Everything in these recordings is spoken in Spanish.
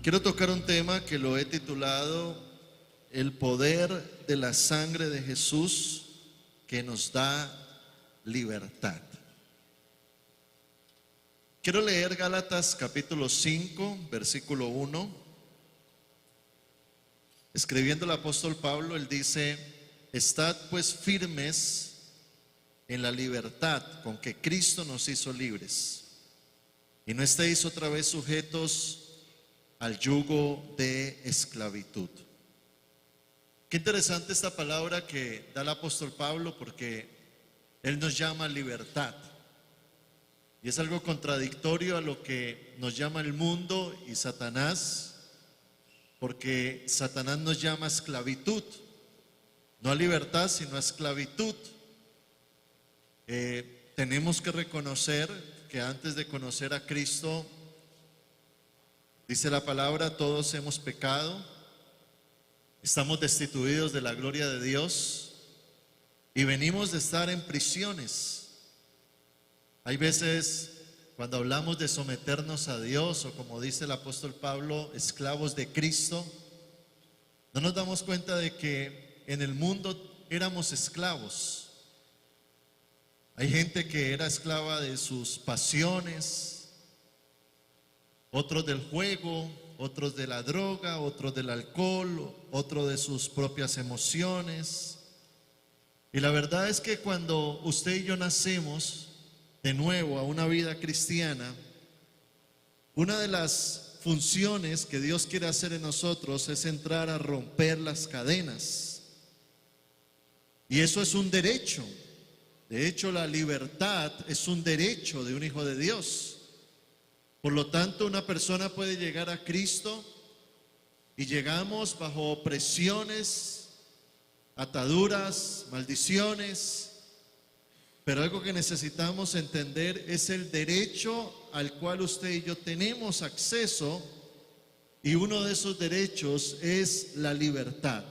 Quiero tocar un tema que lo he titulado El poder de la sangre de Jesús que nos da libertad. Quiero leer Gálatas capítulo 5, versículo 1. Escribiendo el apóstol Pablo, él dice: Estad pues firmes en la libertad con que Cristo nos hizo libres, y no estéis otra vez sujetos al yugo de esclavitud. Qué interesante esta palabra que da el apóstol Pablo, porque él nos llama libertad. Y es algo contradictorio a lo que nos llama el mundo y Satanás, porque Satanás nos llama esclavitud, no a libertad, sino a esclavitud. Tenemos que reconocer que antes de conocer a Cristo, dice la palabra, todos hemos pecado, estamos destituidos de la gloria de Dios y venimos de estar en prisiones. Hay veces cuando hablamos de someternos a Dios, o como dice el apóstol Pablo, esclavos de Cristo, no nos damos cuenta de que en el mundo éramos esclavos. Hay gente que era esclava de sus pasiones, otros del juego, otros de la droga, otros del alcohol, otros de sus propias emociones. Y la verdad es que cuando usted y yo nacemos de nuevo a una vida cristiana, una de las funciones que Dios quiere hacer en nosotros es entrar a romper las cadenas. Y eso es un derecho. De hecho, la libertad es un derecho de un hijo de Dios. Por lo tanto, una persona puede llegar a Cristo y llegamos bajo opresiones, ataduras, maldiciones, pero algo que necesitamos entender es el derecho al cual usted y yo tenemos acceso, y uno de esos derechos es la libertad.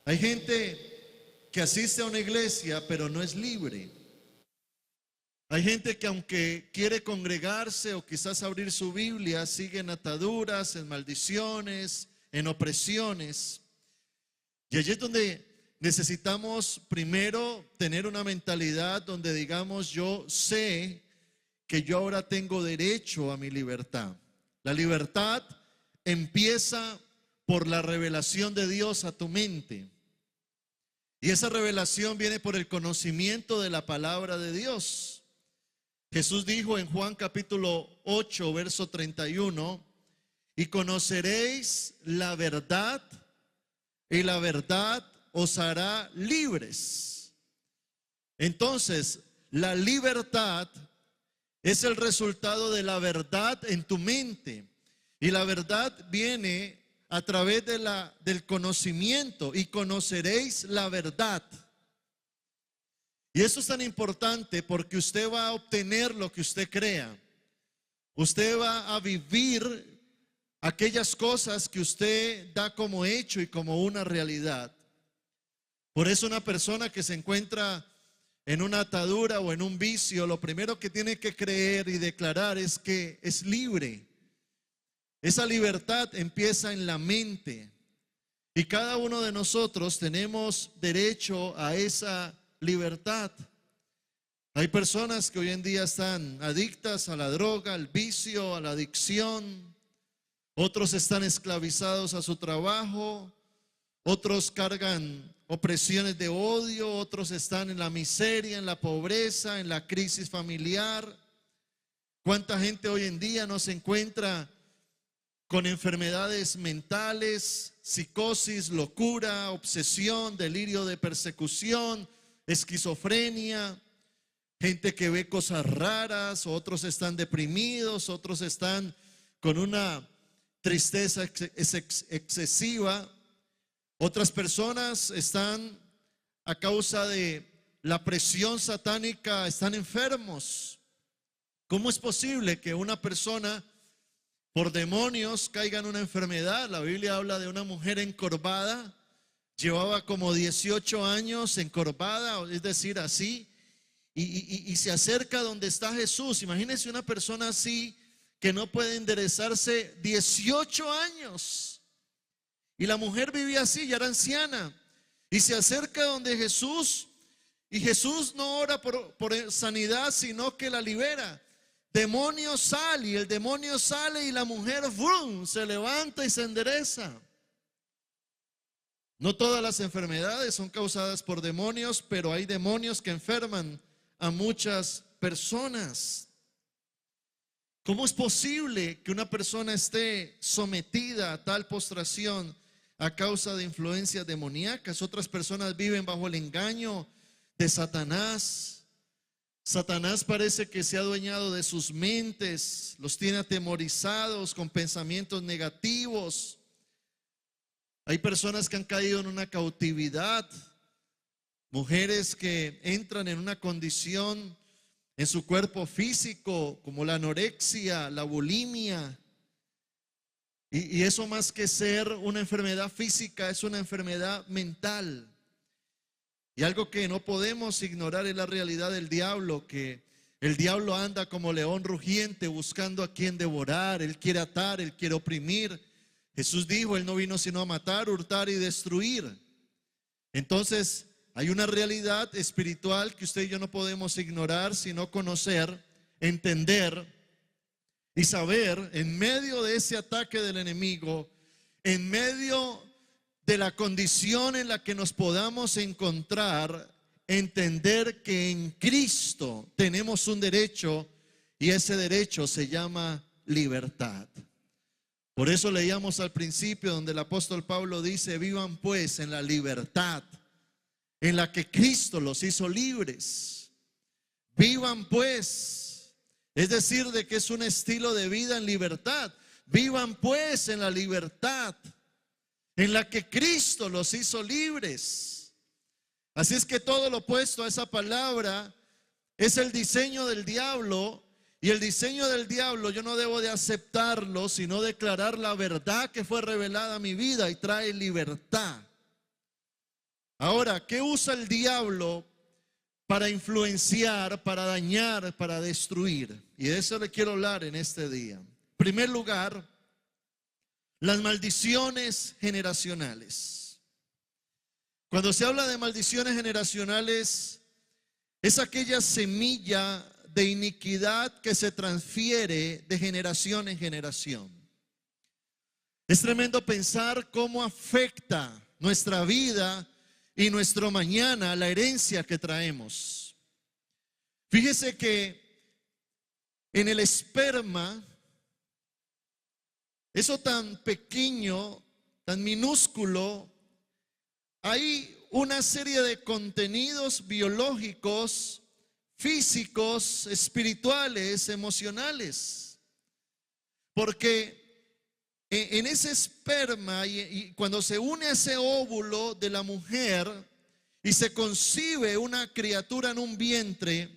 Hay gente que asiste a una iglesia pero no es libre. Hay gente que aunque quiere congregarse o quizás abrir su Biblia, sigue en ataduras, en maldiciones, en opresiones. Y allí es donde necesitamos primero tener una mentalidad donde digamos: yo sé que yo ahora tengo derecho a mi libertad. La libertad empieza por la revelación de Dios a tu mente. Y esa revelación viene por el conocimiento de la palabra de Dios. Jesús dijo en Juan capítulo 8, verso 31, y conoceréis la verdad, y la verdad os hará libres. Entonces, la libertad es el resultado de la verdad en tu mente. Y la verdad viene a través del conocimiento, y conoceréis la verdad. Y eso es tan importante porque usted va a obtener lo que usted crea. Usted va a vivir aquellas cosas que usted da como hecho y como una realidad. Por eso una persona que se encuentra en una atadura o en un vicio, lo primero que tiene que creer y declarar es que es libre. Esa libertad empieza en la mente. Y cada uno de nosotros tenemos derecho a esa libertad. Hay personas que hoy en día están adictas a la droga, al vicio, a la adicción. Otros están esclavizados a su trabajo. Otros cargan opresiones de odio. Otros están en la miseria, en la pobreza, en la crisis familiar. ¿Cuánta gente hoy en día no se encuentra con enfermedades mentales, psicosis, locura, obsesión, delirio de persecución, esquizofrenia, gente que ve cosas raras? Otros están deprimidos, otros están con una tristeza excesiva. Otras personas están a causa de la presión satánica, están enfermos. ¿Cómo es posible que una persona por demonios caiga en una enfermedad? La Biblia habla de una mujer encorvada. Llevaba como 18 años encorvada, es decir, así, y se acerca donde está Jesús. Imagínense una persona así que no puede enderezarse 18 años. Y la mujer vivía así, ya era anciana. Y se acerca donde Jesús. Y Jesús no ora por sanidad, sino que la libera. Demonio sale, y el demonio sale y la mujer ¡vrum!, se levanta y se endereza. No todas las enfermedades son causadas por demonios, pero hay demonios que enferman a muchas personas. ¿Cómo es posible que una persona esté sometida a tal postración a causa de influencias demoníacas? Otras personas viven bajo el engaño de Satanás. Satanás parece que se ha adueñado de sus mentes, los tiene atemorizados con pensamientos negativos. Hay personas que han caído en una cautividad, mujeres que entran en una condición en su cuerpo físico como la anorexia, la bulimia. Y eso, más que ser una enfermedad física, es una enfermedad mental. Y algo que no podemos ignorar es la realidad del diablo, que el diablo anda como león rugiente buscando a quien devorar. Él quiere atar, él quiere oprimir. Jesús dijo, él no vino sino a matar, hurtar y destruir. Entonces, hay una realidad espiritual que usted y yo no podemos ignorar, sino conocer, entender y saber, en medio de ese ataque del enemigo, en medio de la condición en la que nos podamos encontrar, entender que en Cristo tenemos un derecho, y ese derecho se llama libertad. Por eso leíamos al principio donde el apóstol Pablo dice: vivan pues en la libertad en la que Cristo los hizo libres. Vivan pues, es decir, de que es un estilo de vida en libertad. Vivan pues en la libertad en la que Cristo los hizo libres. Así es que todo lo opuesto a esa palabra es el diseño del diablo. Y el diseño del diablo yo no debo de aceptarlo, sino declarar la verdad que fue revelada a mi vida y trae libertad. Ahora, ¿qué usa el diablo para influenciar, para dañar, para destruir? Y de eso le quiero hablar en este día. En primer lugar, las maldiciones generacionales. Cuando se habla de maldiciones generacionales, es aquella semilla de iniquidad que se transfiere de generación en generación. Es tremendo pensar cómo afecta nuestra vida y nuestro mañana la herencia que traemos. Fíjese que en el esperma, eso tan pequeño, tan minúsculo, hay una serie de contenidos biológicos, físicos, espirituales, emocionales. Porque en ese esperma, y cuando se une a ese óvulo de la mujer y se concibe una criatura en un vientre,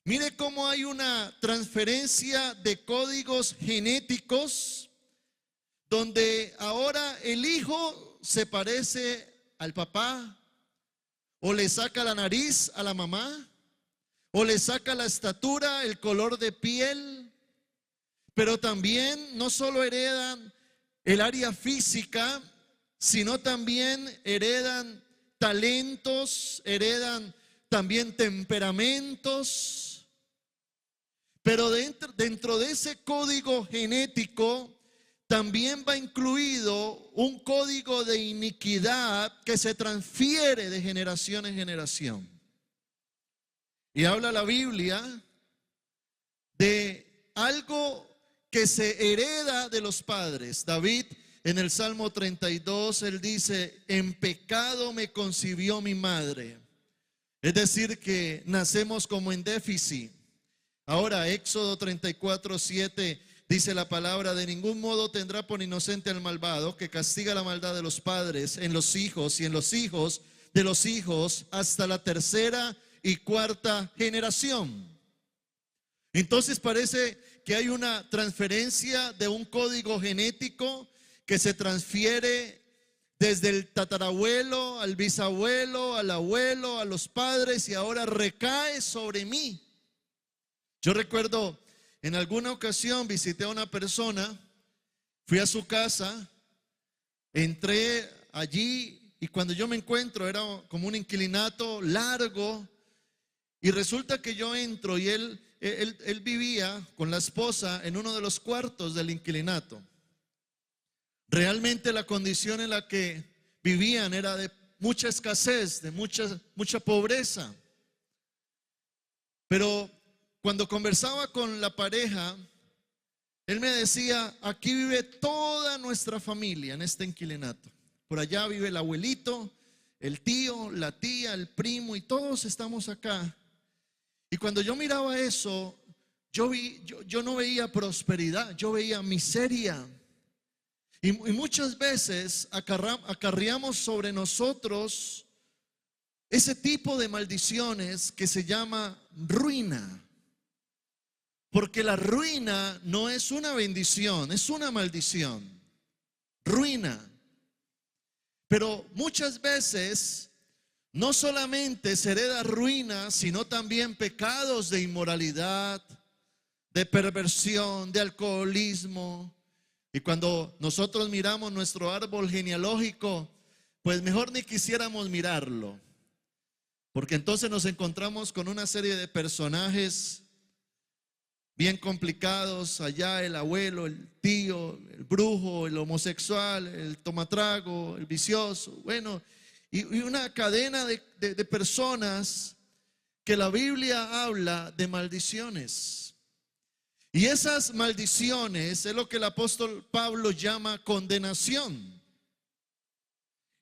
mire cómo hay una transferencia de códigos genéticos, donde ahora el hijo se parece al papá, o le saca la nariz a la mamá, o le saca la estatura, el color de piel. Pero también no solo heredan el área física, sino también heredan talentos, heredan también temperamentos. Pero dentro de ese código genético también va incluido un código de iniquidad que se transfiere de generación en generación. Y habla la Biblia de algo que se hereda de los padres. David, en el Salmo 32, él dice: en pecado me concibió mi madre. Es decir, que nacemos como en déficit. Ahora, Éxodo 34:7 dice la palabra: de ningún modo tendrá por inocente al malvado, que castiga la maldad de los padres en los hijos y en los hijos de los hijos hasta la tercera y cuarta generación. Entonces parece que hay una transferencia de un código genético que se transfiere desde el tatarabuelo al bisabuelo, al abuelo, a los padres, y ahora recae sobre mí. Yo recuerdo en alguna ocasión visité a una persona, fui a su casa, entré allí y cuando yo me encuentro era como un inquilinato largo y resulta que yo entro y él vivía con la esposa en uno de los cuartos del inquilinato. Realmente la condición en la que vivían era de mucha escasez, de mucha pobreza. Pero cuando conversaba con la pareja, él me decía, aquí vive toda nuestra familia en este inquilinato. Por allá vive el abuelito, el tío, la tía, el primo y todos estamos acá. Y cuando yo miraba eso, yo no veía prosperidad, yo veía miseria. Y muchas veces acarreamos sobre nosotros ese tipo de maldiciones que se llama ruina. Porque la ruina no es una bendición, es una maldición. Ruina. Pero muchas veces no solamente se hereda ruina, sino también pecados de inmoralidad, de perversión, de alcoholismo. Y cuando nosotros miramos nuestro árbol genealógico, pues mejor ni quisiéramos mirarlo. Porque entonces nos encontramos con una serie de personajes bien complicados. Allá el abuelo, el tío, el brujo, el homosexual, el tomatrago, el vicioso. Bueno, y una cadena de personas que la Biblia habla de maldiciones. Y esas maldiciones es lo que el apóstol Pablo llama condenación.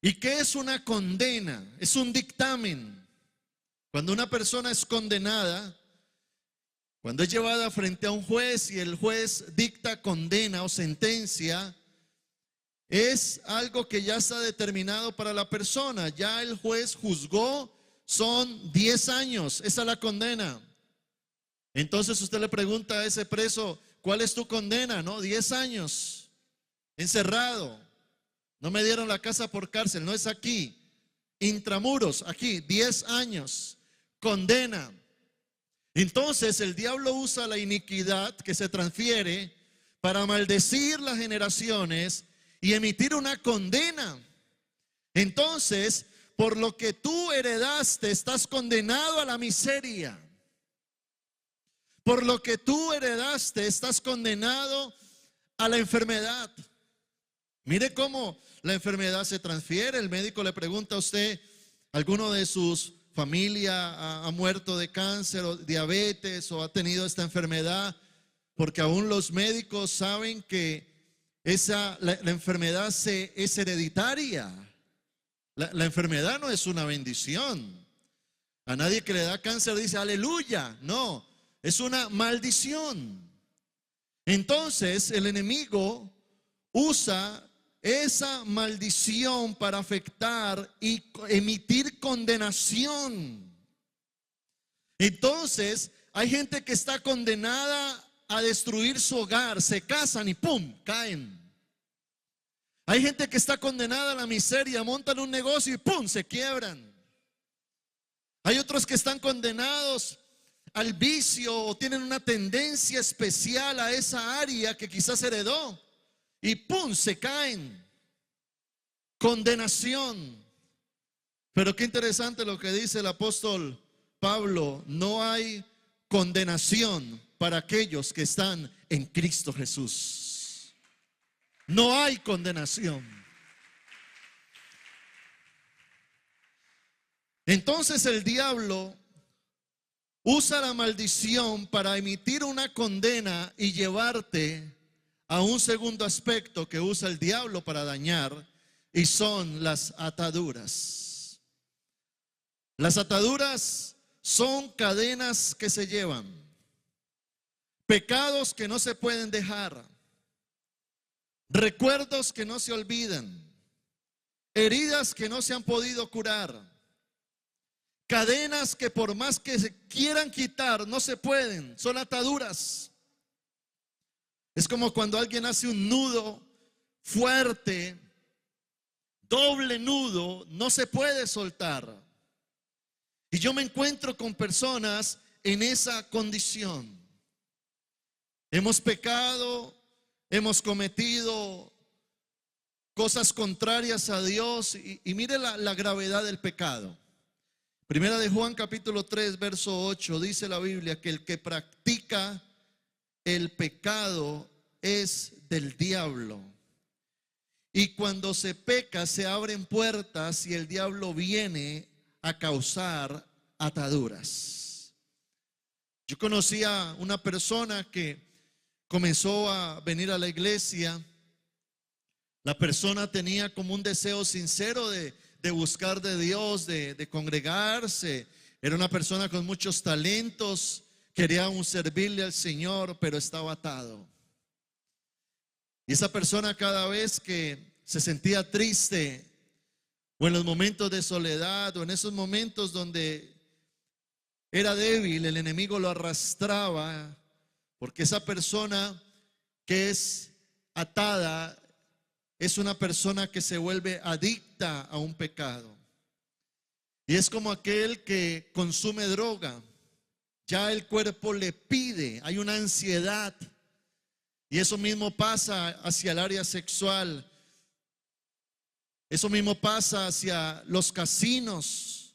¿Y qué es una condena? Es un dictamen. Cuando una persona es condenada, cuando es llevada frente a un juez y el juez dicta condena o sentencia, es algo que ya está determinado para la persona. Ya el juez juzgó, son 10 años, esa es la condena. Entonces usted le pregunta a ese preso, ¿cuál es tu condena? No, 10 años, encerrado. No me dieron la casa por cárcel, no es aquí. Intramuros, aquí, 10 años, condena. Entonces el diablo usa la iniquidad que se transfiere para maldecir las generaciones y emitir una condena. Entonces, por lo que tú heredaste, estás condenado a la miseria. Por lo que tú heredaste, estás condenado a la enfermedad. Mire cómo la enfermedad se transfiere. El médico le pregunta a usted, ¿alguno de sus familia ha muerto de cáncer o diabetes o ha tenido esta enfermedad? Porque aún los médicos saben que la enfermedad es hereditaria. La enfermedad no es una bendición. A nadie que le da cáncer dice aleluya. No, es una maldición. Entonces el enemigo usa esa maldición para afectar y emitir condenación. Entonces hay gente que está condenada a destruir su hogar, se casan y ¡pum!, caen. Hay gente que está condenada a la miseria, montan un negocio y ¡pum!, se quiebran. Hay otros que están condenados al vicio o tienen una tendencia especial a esa área que quizás heredó y ¡pum!, se caen. Condenación. Pero qué interesante lo que dice el apóstol Pablo: no hay condenación para aquellos que están en Cristo Jesús. No hay condenación. Entonces el diablo usa la maldición para emitir una condena y llevarte a un segundo aspecto que usa el diablo para dañar, y son las ataduras. Las ataduras son cadenas que se llevan, pecados que no se pueden dejar, recuerdos que no se olvidan, heridas que no se han podido curar, cadenas que por más que se quieran quitar no se pueden, son ataduras. Es como cuando alguien hace un nudo fuerte, doble nudo, no se puede soltar. Y yo me encuentro con personas en esa condición. Hemos pecado, hemos cometido cosas contrarias a Dios y mire la gravedad del pecado. Primera de Juan capítulo 3 verso 8 dice la Biblia que el que practica el pecado es del diablo. Y cuando se peca se abren puertas y el diablo viene a causar ataduras. Yo conocí a una persona que comenzó a venir a la iglesia. La persona tenía como un deseo sincero de buscar de Dios, de congregarse. Era una persona con muchos talentos, quería aún servirle al Señor, pero estaba atado. Y esa persona cada vez que se sentía triste, o en los momentos de soledad, o en esos momentos donde era débil, el enemigo lo arrastraba, porque esa persona que es atada es una persona que se vuelve adicta a un pecado. Y es como aquel que consume droga. Ya el cuerpo le pide, hay una ansiedad. Y eso mismo pasa hacia el área sexual. Eso mismo pasa hacia los casinos.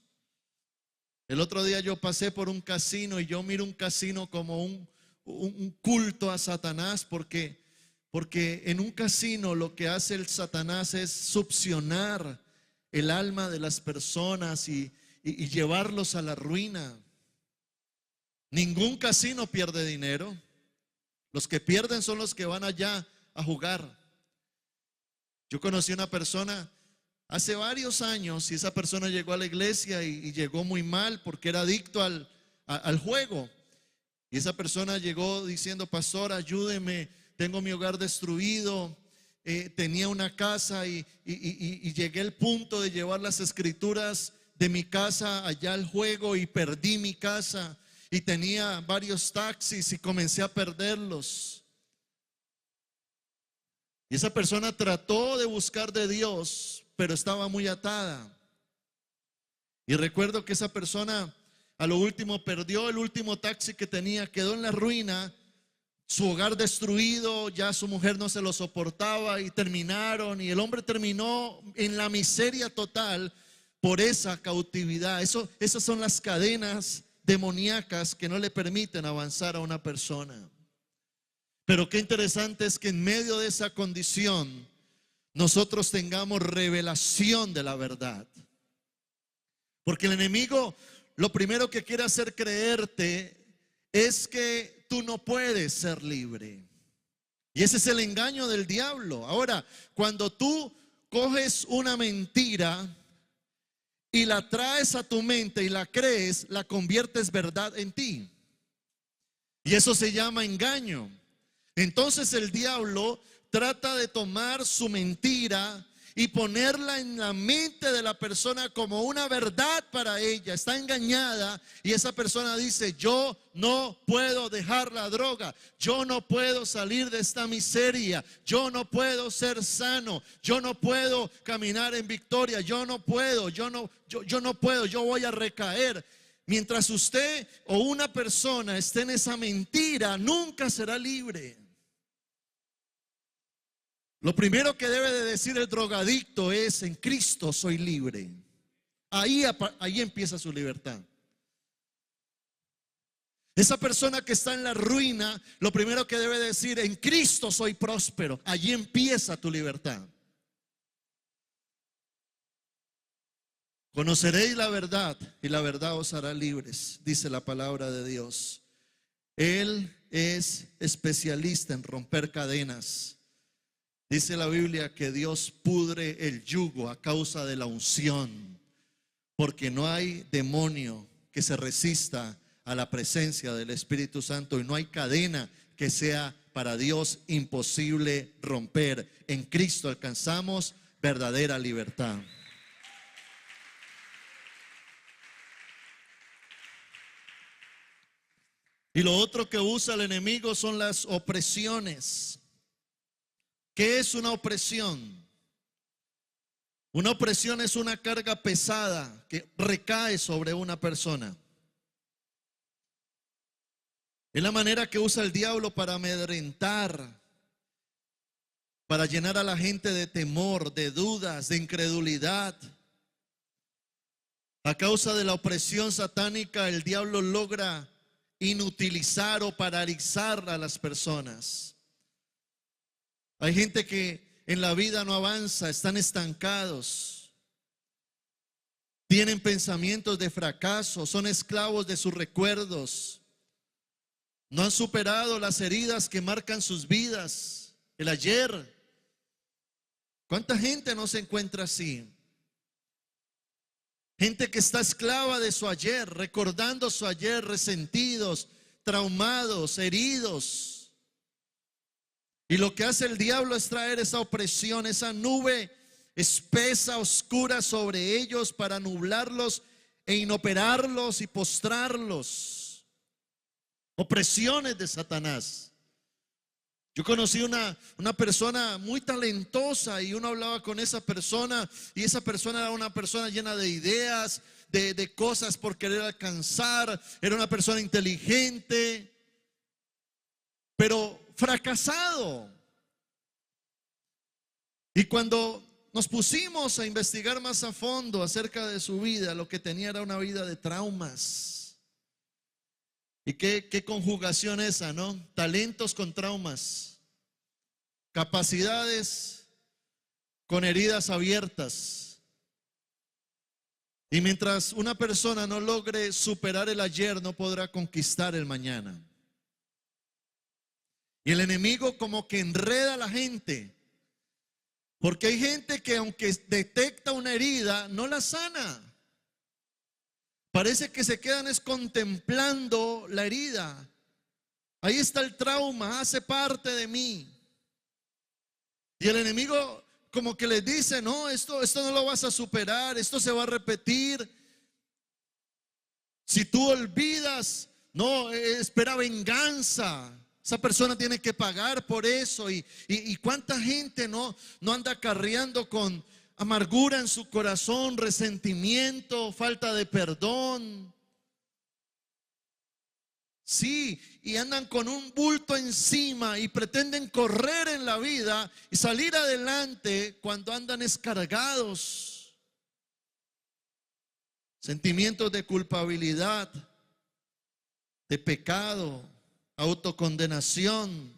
El otro día yo pasé por un casino y yo miro un casino como un culto a Satanás porque en un casino lo que hace el Satanás es succionar el alma de las personas y llevarlos a la ruina. Ningún casino pierde dinero. Los que pierden son los que van allá a jugar. Yo conocí una persona hace varios años y esa persona llegó a la iglesia y llegó muy mal porque era adicto al juego. Y esa persona llegó diciendo: pastor, ayúdeme, tengo mi hogar destruido. Tenía una casa y llegué al punto de llevar las escrituras de mi casa allá al juego y perdí mi casa. Y tenía varios taxis y comencé a perderlos. Y esa persona trató de buscar de Dios, pero estaba muy atada. Y recuerdo que esa persona a lo último perdió el último taxi que tenía, quedó en la ruina, su hogar destruido, ya su mujer no se lo soportaba y terminaron. Y el hombre terminó en la miseria total por esa cautividad. Esas son las cadenas demoníacas que no le permiten avanzar a una persona. Pero qué interesante es que en medio de esa condición nosotros tengamos revelación de la verdad. Porque el enemigo lo primero que quiere hacer creerte es que tú no puedes ser libre. Y ese es el engaño del diablo. Ahora, cuando tú coges una mentira y la traes a tu mente y la crees, la conviertes verdad en ti. Y eso se llama engaño. Entonces el diablo trata de tomar su mentira y ponerla en la mente de la persona como una verdad para ella. Está engañada y esa persona dice: yo no puedo dejar la droga, yo no puedo salir de esta miseria, yo no puedo ser sano, yo no puedo caminar en victoria, yo no puedo, yo voy a recaer. Mientras usted o una persona esté en esa mentira, nunca será libre. Lo primero que debe de decir el drogadicto es: en Cristo soy libre. Ahí empieza su libertad. Esa persona que está en la ruina, lo primero que debe decir: en Cristo soy próspero. Allí empieza tu libertad. Conoceréis la verdad y la verdad os hará libres, dice la palabra de Dios. Él es especialista en romper cadenas. Dice la Biblia que Dios pudre el yugo a causa de la unción, porque no hay demonio que se resista a la presencia del Espíritu Santo y no hay cadena que sea para Dios imposible romper. En Cristo alcanzamos verdadera libertad. Y lo otro que usa el enemigo son las opresiones. ¿Qué es una opresión? Una opresión es una carga pesada que recae sobre una persona. Es la manera que usa el diablo para amedrentar, para llenar a la gente de temor, de dudas, de incredulidad. A causa de la opresión satánica, el diablo logra inutilizar o paralizar a las personas. Hay gente que en la vida no avanza, están estancados, tienen pensamientos de fracaso, son esclavos de sus recuerdos, no han superado las heridas que marcan sus vidas, el ayer. ¿Cuánta gente no se encuentra así? Gente que está esclava de su ayer, recordando su ayer, resentidos, traumados, heridos. Y lo que hace el diablo es traer esa opresión, esa nube espesa, oscura sobre ellos para nublarlos e inoperarlos y postrarlos. Opresiones de Satanás. Yo conocí una persona muy talentosa y uno hablaba con esa persona y esa persona era una persona llena de ideas, de cosas por querer alcanzar, era una persona inteligente, pero fracasado. Y cuando nos pusimos a investigar más a fondo acerca de su vida, lo que tenía era una vida de traumas. ¿Y qué conjugación esa, no? Talentos con traumas, capacidades con heridas abiertas. Y mientras una persona no logre superar el ayer, no podrá conquistar el mañana. Y el enemigo como que enreda a la gente, porque hay gente que aunque detecta una herida, no la sana. Parece que se quedan es contemplando la herida. Ahí está el trauma, hace parte de mí. Y el enemigo como que les dice, no, esto no lo vas a superar, esto se va a repetir. Si tú olvidas, no, espera venganza. Esa persona tiene que pagar por eso. Y cuánta gente no anda acarreando con amargura en su corazón, resentimiento, falta de perdón. Sí, y andan con un bulto encima y pretenden correr en la vida y salir adelante cuando andan escargados. Sentimientos de culpabilidad, de pecado, autocondenación.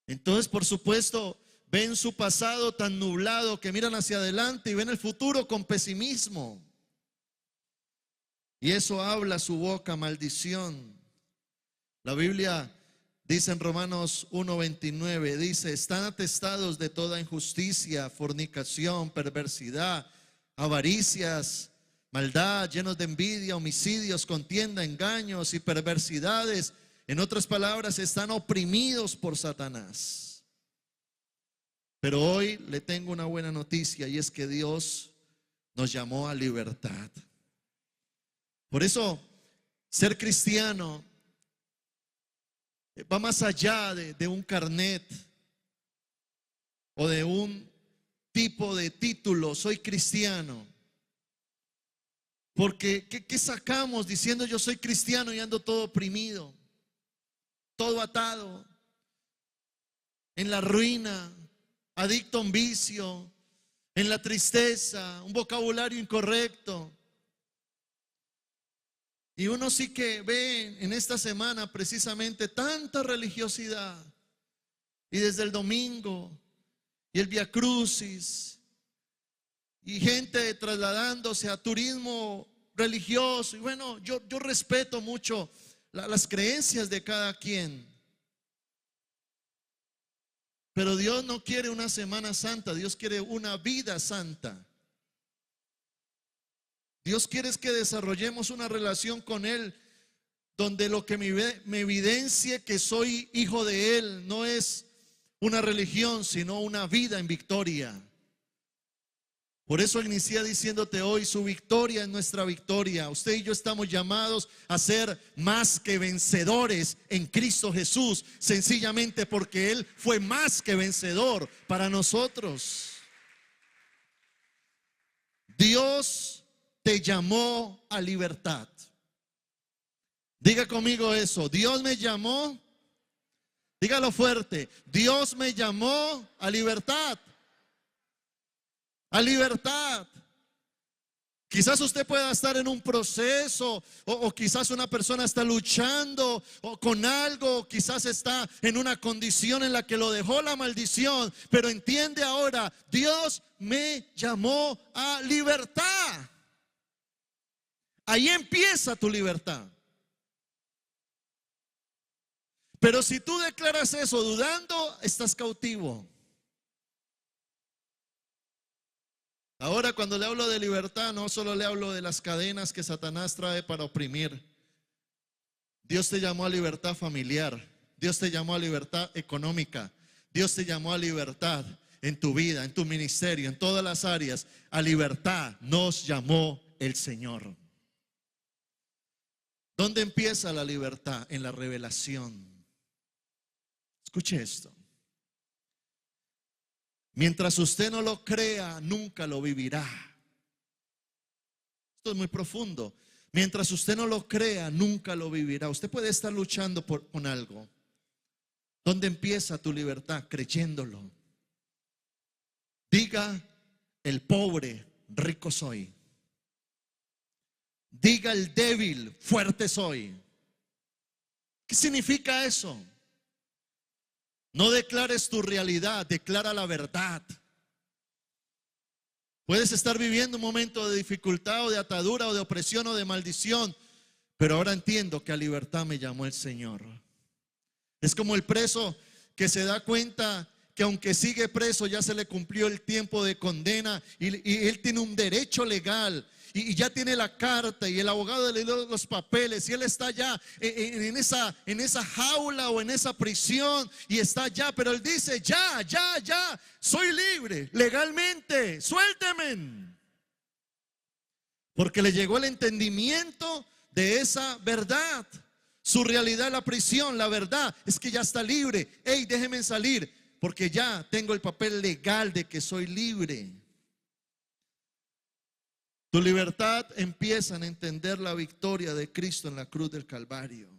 Entonces, por supuesto, ven su pasado tan nublado que miran hacia adelante y ven el futuro con pesimismo. Y eso habla su boca maldición. La Biblia dice en Romanos 1:29, dice, están atestados de toda injusticia, fornicación, perversidad, avaricias, maldad, llenos de envidia, homicidios, contienda, engaños y perversidades. En otras palabras, están oprimidos por Satanás. Pero hoy le tengo una buena noticia y es que Dios nos llamó a libertad. Por eso, ser cristiano va más allá de un carnet o de un tipo de título, soy cristiano. Porque, ¿qué sacamos diciendo yo soy cristiano y ando todo oprimido, todo atado, en la ruina, adicto a un vicio, en la tristeza, un vocabulario incorrecto? Y uno sí que ve en esta semana precisamente tanta religiosidad. Y desde el domingo y el Vía Crucis y gente trasladándose a turismo religioso. Y bueno, yo respeto mucho las creencias de cada quien. Pero Dios no quiere una Semana Santa, Dios quiere una vida santa. Dios quiere es que desarrollemos una relación con Él donde lo que me evidencie que soy hijo de Él no es una religión, sino una vida en victoria. Por eso inicié diciéndote hoy, su victoria es nuestra victoria. Usted y yo estamos llamados a ser más que vencedores en Cristo Jesús, sencillamente porque Él fue más que vencedor para nosotros. Dios te llamó a libertad. Diga conmigo eso. Dios me llamó, dígalo fuerte, Dios me llamó a libertad. A libertad. Quizás usted pueda estar en un proceso o quizás una persona está luchando o con algo, quizás está en una condición en la que lo dejó la maldición, pero entiende ahora, Dios me llamó a libertad. Ahí empieza tu libertad. Pero si tú declaras eso dudando, estás cautivo. Ahora, cuando le hablo de libertad, no solo le hablo de las cadenas que Satanás trae para oprimir. Dios te llamó a libertad familiar. Dios te llamó a libertad económica. Dios te llamó a libertad en tu vida, en tu ministerio, en todas las áreas. A libertad nos llamó el Señor. ¿Dónde empieza la libertad? En la revelación. Escuche esto. Mientras usted no lo crea, nunca lo vivirá. Esto es muy profundo. Mientras usted no lo crea, nunca lo vivirá. Usted puede estar luchando con algo. ¿Dónde empieza tu libertad? Creyéndolo. Diga, el pobre, rico soy. Diga, el débil, fuerte soy. ¿Qué significa eso? No declares tu realidad, declara la verdad. Puedes estar viviendo un momento de dificultad o de atadura o de opresión o de maldición, pero ahora entiendo que a libertad me llamó el Señor. Es como el preso que se da cuenta que aunque sigue preso ya se le cumplió el tiempo de condena y él tiene un derecho legal. Y ya tiene la carta y el abogado le dio los papeles y él está ya en esa jaula o en esa prisión y está ya, pero él dice, ya, soy libre legalmente, suélteme. Porque le llegó el entendimiento de esa verdad. Su realidad es la prisión, la verdad es que ya está libre. Hey, déjeme salir porque ya tengo el papel legal de que soy libre. Tu libertad empieza en entender la victoria de Cristo en la cruz del Calvario.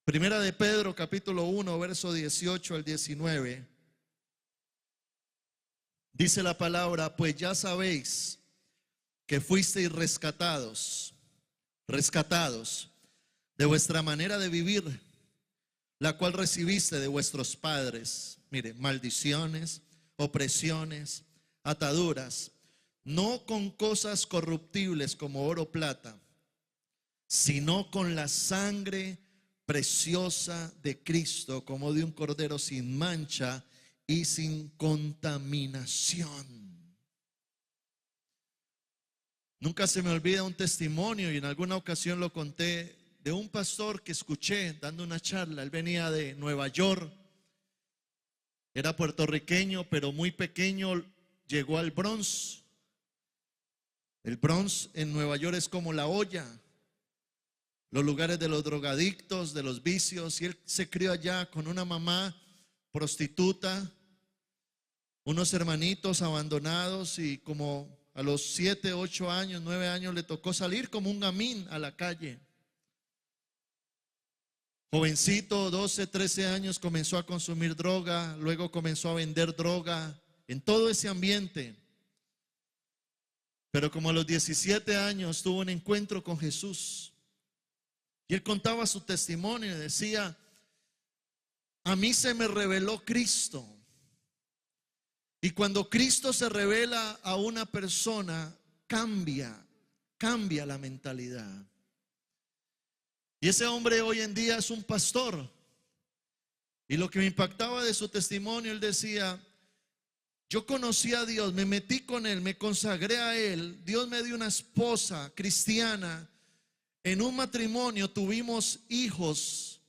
Primera de Pedro, capítulo 1, verso 18 al 19. Dice la palabra, pues ya sabéis que fuisteis rescatados de vuestra manera de vivir, la cual recibiste de vuestros padres. Mire, maldiciones, opresiones, ataduras. No con cosas corruptibles como oro o plata, sino con la sangre preciosa de Cristo, como de un cordero sin mancha y sin contaminación. Nunca se me olvida un testimonio, y en alguna ocasión lo conté, de un pastor que escuché dando una charla. Él venía de Nueva York, era puertorriqueño, pero muy pequeño, llegó al Bronx. El Bronx en Nueva York es como La Hoya, los lugares de los drogadictos, de los vicios. Y él se crió allá con una mamá prostituta, unos hermanitos abandonados, y como a los 7, 8 años, 9 años le tocó salir como un gamín a la calle. Jovencito, 12, 13 años, comenzó a consumir droga, luego comenzó a vender droga en todo ese ambiente. Pero como a los 17 años tuvo un encuentro con Jesús. Y él contaba su testimonio y decía, a mí se me reveló Cristo. Y cuando Cristo se revela a una persona, cambia la mentalidad. Y ese hombre hoy en día es un pastor. Y lo que me impactaba de su testimonio, él decía, yo conocí a Dios, me metí con Él, me consagré a Él. Dios me dio una esposa cristiana. En un matrimonio tuvimos hijos.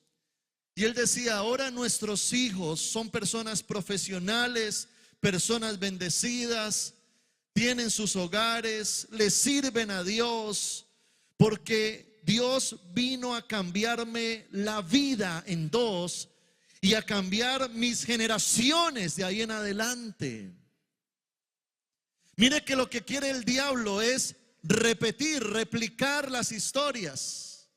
Y él decía, ahora nuestros hijos son personas profesionales, personas bendecidas, tienen sus hogares, le sirven a Dios, porque Dios vino a cambiarme la vida en dos y a cambiar mis generaciones de ahí en adelante. Mire que lo que quiere el diablo es repetir, replicar las historias.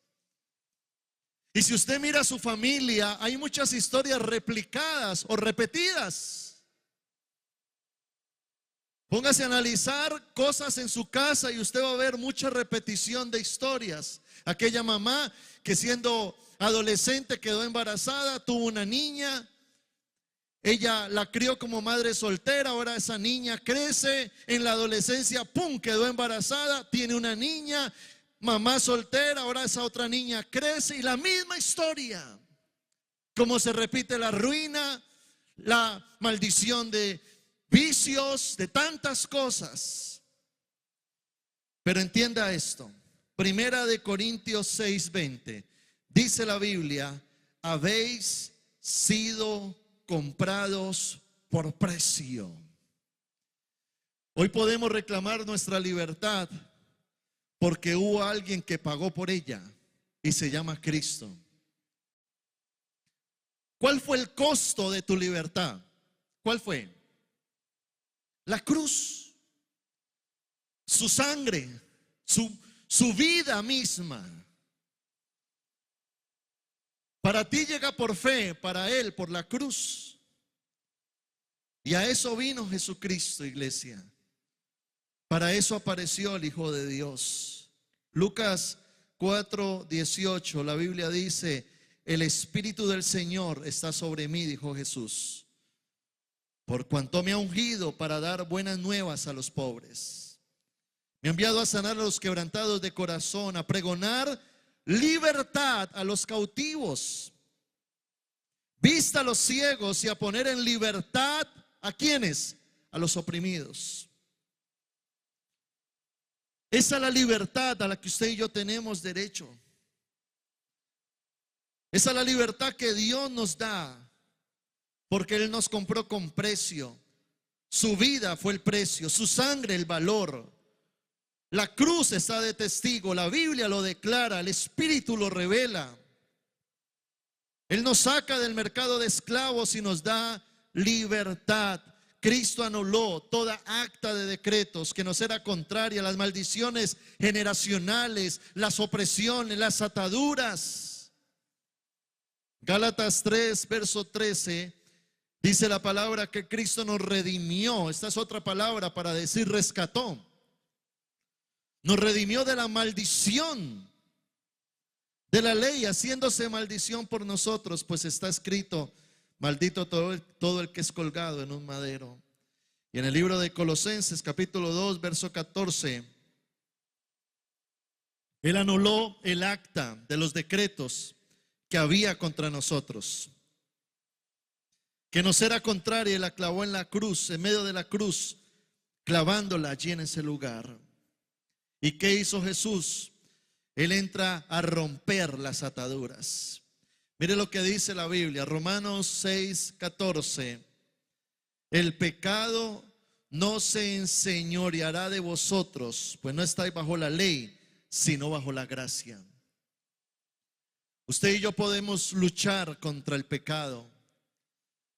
Y si usted mira a su familia, hay muchas historias replicadas o repetidas. Póngase a analizar cosas en su casa y usted va a ver mucha repetición de historias. Aquella mamá que siendo adolescente quedó embarazada, tuvo una niña, ella la crió como madre soltera, ahora esa niña crece, en la adolescencia, ¡pum!, quedó embarazada, tiene una niña, mamá soltera, ahora esa otra niña crece y la misma historia. Como se repite la ruina, la maldición de vicios, de tantas cosas. Pero entienda esto, Primera de Corintios 6:20, dice la Biblia: habéis sido comprados por precio. Hoy podemos reclamar nuestra libertad porque hubo alguien que pagó por ella y se llama Cristo. ¿Cuál fue el costo de tu libertad? ¿Cuál fue? La cruz, su sangre, su vida misma. Para ti llega por fe, para él por la cruz. Y a eso vino Jesucristo, iglesia. Para eso apareció el Hijo de Dios. Lucas 4:18, la Biblia dice: el Espíritu del Señor está sobre mí, dijo Jesús, por cuanto me ha ungido para dar buenas nuevas a los pobres. Me ha enviado a sanar a los quebrantados de corazón, a pregonar libertad a los cautivos, vista a los ciegos, y a poner en libertad ¿a quiénes? A los oprimidos. Esa es la libertad a la que usted y yo tenemos derecho. Esa es la libertad que Dios nos da, porque Él nos compró con precio. Su vida fue el precio, su sangre el valor. La cruz está de testigo, la Biblia lo declara, el Espíritu lo revela. Él nos saca del mercado de esclavos y nos da libertad. Cristo anuló toda acta de decretos que nos era contraria, las maldiciones generacionales, las opresiones, las ataduras. Gálatas 3, verso 13, dice la palabra que Cristo nos redimió. Esta es otra palabra para decir rescató. Nos redimió de la maldición de la ley, haciéndose maldición por nosotros, pues está escrito: maldito todo el que es colgado en un madero. Y en el libro de Colosenses capítulo 2 verso 14, Él anuló el acta de los decretos que había contra nosotros, que nos era contraria, y la clavó en la cruz, en medio de la cruz, clavándola allí en ese lugar. ¿Y qué hizo Jesús? Él entra a romper las ataduras. Mire lo que dice la Biblia, Romanos 6:14. El pecado no se enseñoreará de vosotros, pues no estáis bajo la ley, sino bajo la gracia. Usted y yo podemos luchar contra el pecado,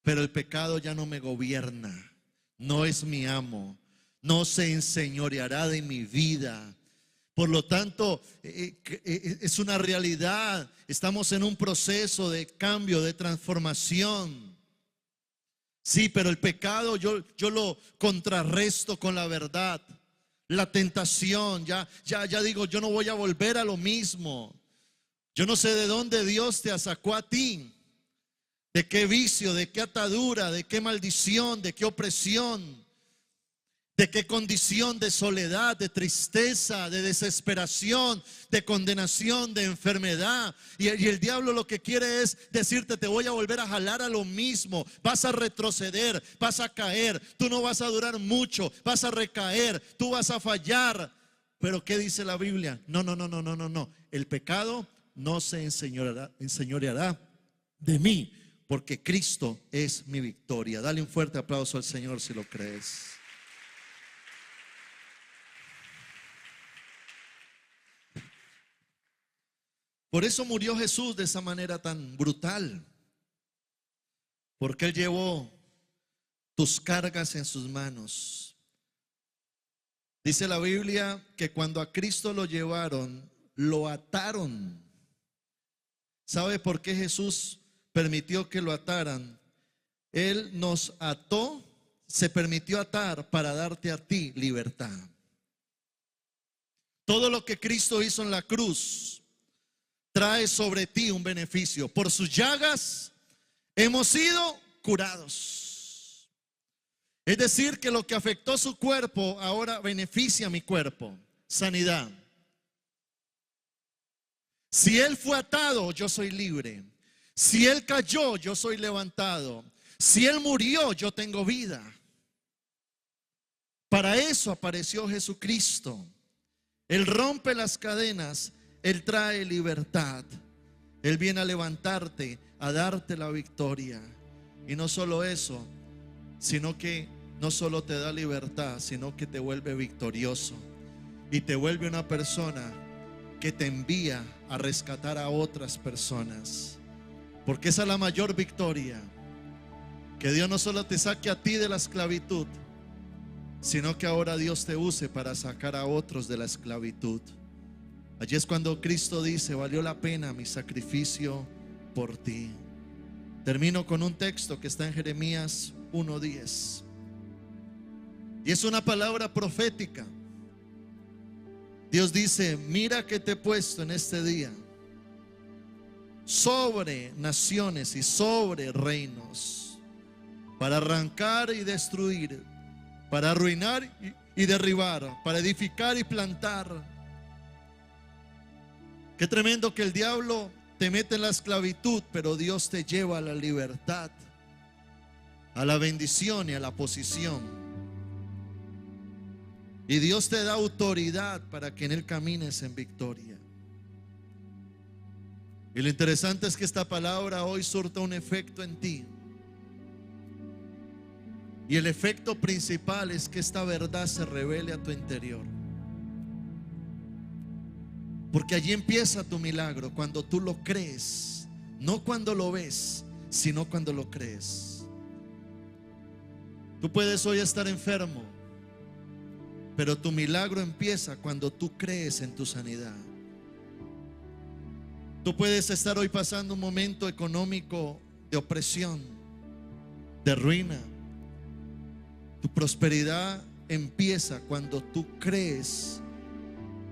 pero el pecado ya no me gobierna, no es mi amo, no se enseñoreará de mi vida. Por lo tanto, es una realidad. Estamos en un proceso de cambio, de transformación. Sí, pero el pecado yo lo contrarresto con la verdad. La tentación, ya digo, yo no voy a volver a lo mismo. Yo no sé de dónde Dios te sacó a ti, de qué vicio, de qué atadura, de qué maldición, de qué opresión, de qué condición de soledad, de tristeza, de desesperación, de condenación, de enfermedad. Y el diablo lo que quiere es decirte: te voy a volver a jalar a lo mismo, vas a retroceder, vas a caer, tú no vas a durar mucho, vas a recaer, tú vas a fallar. Pero ¿qué dice la Biblia? No. El pecado no se enseñoreará de mí, porque Cristo es mi victoria. Dale un fuerte aplauso al Señor si lo crees. Por eso murió Jesús de esa manera tan brutal, porque Él llevó tus cargas en sus manos. Dice la Biblia que cuando a Cristo lo llevaron, lo ataron. ¿Sabe por qué Jesús permitió que lo ataran? Él nos ató, se permitió atar para darte a ti libertad. Todo lo que Cristo hizo en la cruz trae sobre ti un beneficio. Por sus llagas hemos sido curados. Es decir, que lo que afectó su cuerpo ahora beneficia a mi cuerpo. Sanidad. Si Él fue atado, yo soy libre. Si Él cayó, yo soy levantado. Si Él murió, yo tengo vida. Para eso apareció Jesucristo. Él rompe las cadenas, Él trae libertad. Él viene a levantarte, a darte la victoria. Y no solo eso, sino que no solo te da libertad, sino que te vuelve victorioso. Y te vuelve una persona que te envía a rescatar a otras personas. Porque esa es la mayor victoria. Que Dios no solo te saque a ti de la esclavitud, sino que ahora Dios te use para sacar a otros de la esclavitud. Allí es cuando Cristo dice: valió la pena mi sacrificio por ti. Termino con un texto que está en Jeremías 1:10. Y es una palabra profética. Dios dice: mira que te he puesto en este día sobre naciones y sobre reinos, para arrancar y destruir, para arruinar y derribar, para edificar y plantar. Qué tremendo que el diablo te mete en la esclavitud, pero Dios te lleva a la libertad, a la bendición y a la posición. Y Dios te da autoridad para que en Él camines en victoria. Y lo interesante es que esta palabra hoy surta un efecto en ti. Y el efecto principal es que esta verdad se revele a tu interior. Porque allí empieza tu milagro, cuando tú lo crees. No cuando lo ves, sino cuando lo crees. Tú puedes hoy estar enfermo, pero tu milagro empieza cuando tú crees en tu sanidad. Tú puedes estar hoy pasando un momento económico de opresión, de ruina. Tu prosperidad empieza cuando tú crees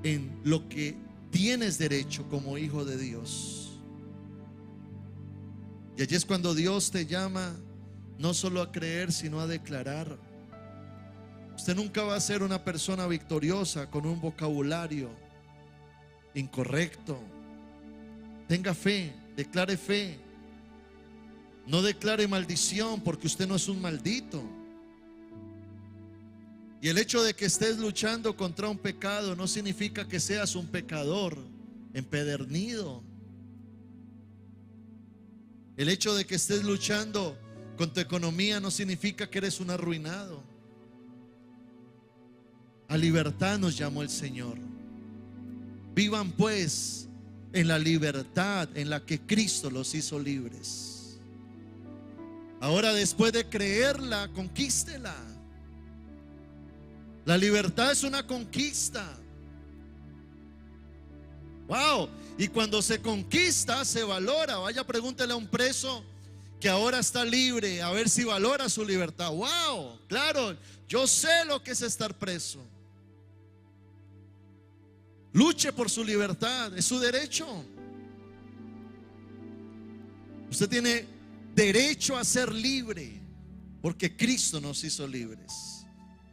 en lo que tienes derecho como hijo de Dios. Y allí es cuando Dios te llama no solo a creer, sino a declarar. Usted nunca va a ser una persona victoriosa con un vocabulario incorrecto. Tenga fe, declare fe. No declare maldición, porque usted no es un maldito. Y el hecho de que estés luchando contra un pecado no significa que seas un pecador empedernido. El hecho de que estés luchando con tu economía no significa que eres un arruinado. A libertad nos llamó el Señor. Vivan pues en la libertad en la que Cristo los hizo libres. Ahora, después de creerla, conquístela. La libertad es una conquista. Wow. Y cuando se conquista, se valora. Vaya, pregúntele a un preso que ahora está libre, a ver si valora su libertad. Wow, claro, yo sé lo que es estar preso. Luche por su libertad, es su derecho. Usted tiene derecho a ser libre, porque Cristo nos hizo libres.